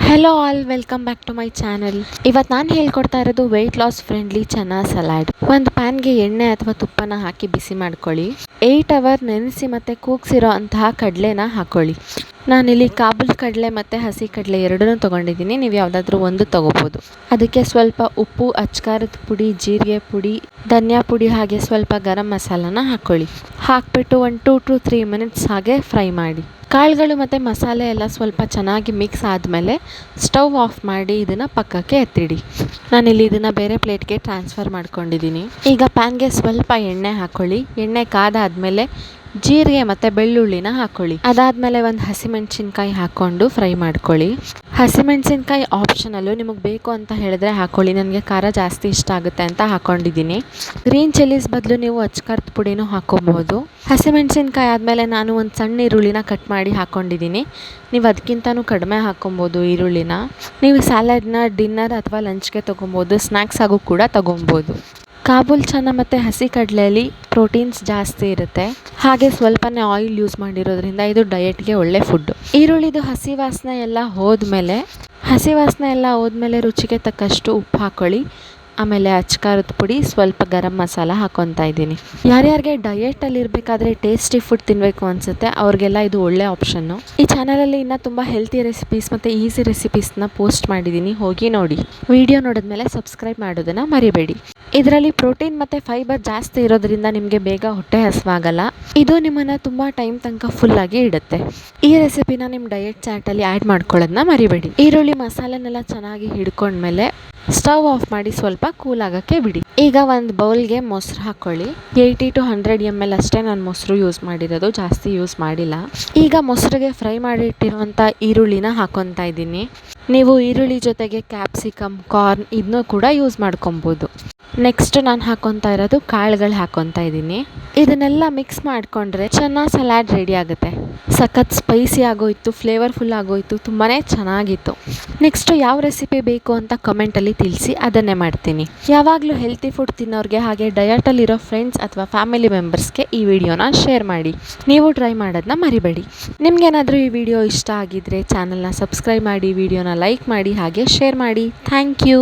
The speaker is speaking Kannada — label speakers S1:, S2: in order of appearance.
S1: Hello all, welcome back to my channel. ಇವತ್ತು ನಾನು ಹೇಳ್ಕೊಡ್ತಾ ಇರೋದು weight loss friendly chana salad. ಒಂದು ಪ್ಯಾನ್ಗೆ ಎಣ್ಣೆ ಅಥವಾ ತುಪ್ಪನ ಹಾಕಿ ಬಿಸಿ ಮಾಡ್ಕೊಳ್ಳಿ. 8 ಅವರ್ ನೆನೆಸಿ ಮತ್ತು ಕೂಗ್ಸಿರೋ ಅಂತಹ ಕಡಲೆನ ಹಾಕ್ಕೊಳ್ಳಿ. ನಾನಿಲ್ಲಿ ಕಾಬೂಲ್ ಕಡಲೆ ಮತ್ತು ಹಸಿ ಕಡಲೆ ಎರಡನ್ನೂ ತೊಗೊಂಡಿದ್ದೀನಿ. ನೀವು ಯಾವುದಾದ್ರೂ ಒಂದು ತೊಗೋಬೋದು. ಅದಕ್ಕೆ ಸ್ವಲ್ಪ ಉಪ್ಪು, ಅಚ್ಕಾರದ ಪುಡಿ, ಜೀರಿಗೆ ಪುಡಿ, ಧನಿಯಾ ಪುಡಿ ಹಾಗೆ ಸ್ವಲ್ಪ ಗರಂ ಮಸಾಲಾನ ಹಾಕ್ಕೊಳ್ಳಿ. ಹಾಕ್ಬಿಟ್ಟು ಒಂದು 2 to 3 ಮಿನಿಟ್ಸ್ ಹಾಗೆ ಫ್ರೈ ಮಾಡಿ. ಕಾಳುಗಳು ಮತ್ತು ಮಸಾಲೆ ಎಲ್ಲ ಸ್ವಲ್ಪ ಚೆನ್ನಾಗಿ ಮಿಕ್ಸ್ ಆದಮೇಲೆ ಸ್ಟವ್ ಆಫ್ ಮಾಡಿ ಇದನ್ನು ಪಕ್ಕಕ್ಕೆ ಎತ್ತಿಡಿ. ನಾನಿಲ್ಲಿ ಇದನ್ನು ಬೇರೆ ಪ್ಲೇಟ್ಗೆ ಟ್ರಾನ್ಸ್ಫರ್ ಮಾಡ್ಕೊಂಡಿದ್ದೀನಿ. ಈಗ ಪ್ಯಾನ್ಗೆ ಸ್ವಲ್ಪ ಎಣ್ಣೆ ಹಾಕ್ಕೊಳ್ಳಿ. ಎಣ್ಣೆ ಕಾದಾದಮೇಲೆ ಜೀರಿಗೆ ಮತ್ತು ಬೆಳ್ಳುಳ್ಳಿನ ಹಾಕ್ಕೊಳ್ಳಿ. ಅದಾದಮೇಲೆ ಒಂದು ಹಸಿಮೆಣಸಿನ್ಕಾಯಿ ಹಾಕ್ಕೊಂಡು ಫ್ರೈ ಮಾಡ್ಕೊಳ್ಳಿ. ಹಸಿಮೆಣಸಿನ್ಕಾಯಿ ಆಪ್ಷನಲ್ಲು, ನಿಮಗೆ ಬೇಕು ಅಂತ ಹೇಳಿದ್ರೆ ಹಾಕ್ಕೊಳ್ಳಿ. ನನಗೆ ಖಾರ ಜಾಸ್ತಿ ಇಷ್ಟ ಆಗುತ್ತೆ ಅಂತ ಹಾಕ್ಕೊಂಡಿದ್ದೀನಿ. ಗ್ರೀನ್ ಚಿಲ್ಲೀಸ್ ಬದಲು ನೀವು ಅಚ್ಕಾರದ ಪುಡಿನೂ ಹಾಕ್ಕೊಬೋದು. ಹಸಿಮೆಣಸಿನ್ಕಾಯಿ ಆದಮೇಲೆ ನಾನು ಒಂದು ಸಣ್ಣ ಈರುಳ್ಳಿನ ಕಟ್ ಮಾಡಿ ಹಾಕ್ಕೊಂಡಿದ್ದೀನಿ. ನೀವು ಅದಕ್ಕಿಂತನೂ ಕಡಿಮೆ ಹಾಕ್ಕೊಬೋದು ಈರುಳ್ಳಿನ. ನೀವು ಸ್ಯಾಲಡ್ನ ಡಿನ್ನರ್ ಅಥವಾ ಲಂಚ್ಗೆ ತೊಗೊಬೋದು, ಸ್ನ್ಯಾಕ್ಸ್ ಆಗು ಕೂಡ ತೊಗೊಬೋದು. ಕಾಬೂಲ್ ಚನಾ ಮತ್ತು ಹಸಿ ಕಡಲೆಯಲ್ಲಿ ಪ್ರೋಟೀನ್ಸ್ ಜಾಸ್ತಿ ಇರುತ್ತೆ, ಹಾಗೆ ಸ್ವಲ್ಪನೇ ಆಯಿಲ್ ಯೂಸ್ ಮಾಡಿರೋದ್ರಿಂದ ಇದು ಡಯೆಟ್ಗೆ ಒಳ್ಳೆ ಫುಡ್ಡು. ಈರುಳ್ಳಿದು ಹಸಿ ವಾಸನೆ ಎಲ್ಲ ಹೋದ್ಮೇಲೆ ರುಚಿಗೆ ತಕ್ಕಷ್ಟು ಉಪ್ಪು ಹಾಕ್ಕೊಳ್ಳಿ. ಆಮೇಲೆ ಅಚ್ಕಾರದ ಪುಡಿ, ಸ್ವಲ್ಪ ಗರಂ ಮಸಾಲ ಹಾಕ್ಕೊತಾ ಇದ್ದೀನಿ. ಯಾರ್ಯಾರಿಗೆ ಡಯೆಟಲ್ಲಿ ಇರಬೇಕಾದ್ರೆ ಟೇಸ್ಟಿ ಫುಡ್ ತಿನ್ನಬೇಕು ಅನಿಸುತ್ತೆ ಅವ್ರಿಗೆಲ್ಲ ಇದು ಒಳ್ಳೆ ಆಪ್ಷನ್ನು. ಈ ಚಾನಲಲ್ಲಿ ಇನ್ನೂ ತುಂಬ ಹೆಲ್ತಿ ರೆಸಿಪೀಸ್ ಮತ್ತು ಈಸಿ ರೆಸಿಪೀಸ್ನ ಪೋಸ್ಟ್ ಮಾಡಿದ್ದೀನಿ, ಹೋಗಿ ನೋಡಿ. ವಿಡಿಯೋ ನೋಡಿದ್ಮೇಲೆ ಸಬ್ಸ್ಕ್ರೈಬ್ ಮಾಡೋದನ್ನು ಮರಿಬೇಡಿ. ಇದರಲ್ಲಿ ಪ್ರೋಟೀನ್ ಮತ್ತು ಫೈಬರ್ ಜಾಸ್ತಿ ಇರೋದ್ರಿಂದ ನಿಮಗೆ ಬೇಗ ಹೊಟ್ಟೆ ಹಸಿವಾಗಲ್ಲ. ಇದು ನಿಮ್ಮನ್ನು ತುಂಬ ಟೈಮ್ ತನಕ ಫುಲ್ಲಾಗಿ ಇಡುತ್ತೆ. ಈ ರೆಸಿಪಿನ ನಿಮ್ಮ ಡಯೆಟ್ ಚಾರ್ಟಲ್ಲಿ ಆ್ಯಡ್ ಮಾಡ್ಕೊಳ್ಳೋದನ್ನ ಮರಿಬೇಡಿ. ಈರುಳ್ಳಿ ಮಸಾಲೆನೆಲ್ಲ ಚೆನ್ನಾಗಿ ಹಿಡ್ಕೊಂಡ್ಮೇಲೆ ಸ್ಟವ್ ಆಫ್ ಮಾಡಿ ಸ್ವಲ್ಪ ಕೂಲ್ ಆಗೋಕ್ಕೆ ಬಿಡಿ. ಈಗ ಒಂದು ಬೌಲ್ಗೆ ಮೊಸರು ಹಾಕ್ಕೊಳ್ಳಿ. 80 to 100 ml ಅಷ್ಟೇ ನಾನು ಮೊಸರು ಯೂಸ್ ಮಾಡಿರೋದು, ಜಾಸ್ತಿ ಯೂಸ್ ಮಾಡಿಲ್ಲ. ಈಗ ಮೊಸರಿಗೆ ಫ್ರೈ ಮಾಡಿ ಇಟ್ಟಿರುವಂಥ ಈರುಳ್ಳಿನ ಹಾಕ್ಕೊತಾ ಇದ್ದೀನಿ. ನೀವು ಈರುಳ್ಳಿ ಜೊತೆಗೆ ಕ್ಯಾಪ್ಸಿಕಮ್, ಕಾರ್ನ್ ಇದನ್ನೂ ಕೂಡ ಯೂಸ್ ಮಾಡ್ಕೊಬೋದು. ನೆಕ್ಸ್ಟ್ ನಾನು ಹಾಕ್ಕೊತಾ ಇರೋದು ಕಾಳುಗಳು ಹಾಕ್ಕೊತಾ ಇದ್ದೀನಿ. ಇದನ್ನೆಲ್ಲ ಮಿಕ್ಸ್ ಮಾಡಿಕೊಂಡ್ರೆ ಚನಾ ಸಲಾಡ್ ರೆಡಿ ಆಗುತ್ತೆ. ಸಖತ್ ಸ್ಪೈಸಿ ಆಗೋಯಿತು, ಫ್ಲೇವರ್ಫುಲ್ ಆಗೋಯಿತು, ತುಂಬಾ ಚೆನ್ನಾಗಿತ್ತು. ನೆಕ್ಸ್ಟು ಯಾವ ರೆಸಿಪಿ ಬೇಕು ಅಂತ ಕಮೆಂಟಲ್ಲಿ ತಿಳಿಸಿ, ಅದನ್ನೇ ಮಾಡ್ತೀನಿ. ಯಾವಾಗಲೂ ಹೆಲ್ತಿ ಫುಡ್ ತಿನ್ನೋರಿಗೆ ಹಾಗೆ ಡಯಟಲ್ಲಿರೋ ಫ್ರೆಂಡ್ಸ್ ಅಥವಾ ಫ್ಯಾಮಿಲಿ ಮೆಂಬರ್ಸ್ಗೆ ಈ ವಿಡಿಯೋನ ಶೇರ್ ಮಾಡಿ. ನೀವು ಟ್ರೈ ಮಾಡೋದನ್ನ ಮರಿಬೇಡಿ. ನಿಮಗೇನಾದರೂ ಈ ವಿಡಿಯೋ ಇಷ್ಟ ಆಗಿದ್ದರೆ ಚಾನಲ್ನ ಸಬ್ಸ್ಕ್ರೈಬ್ ಮಾಡಿ, ವಿಡಿಯೋನ ಲೈಕ್ ಮಾಡಿ, ಹಾಗೆ ಶೇರ್ ಮಾಡಿ. Thank you.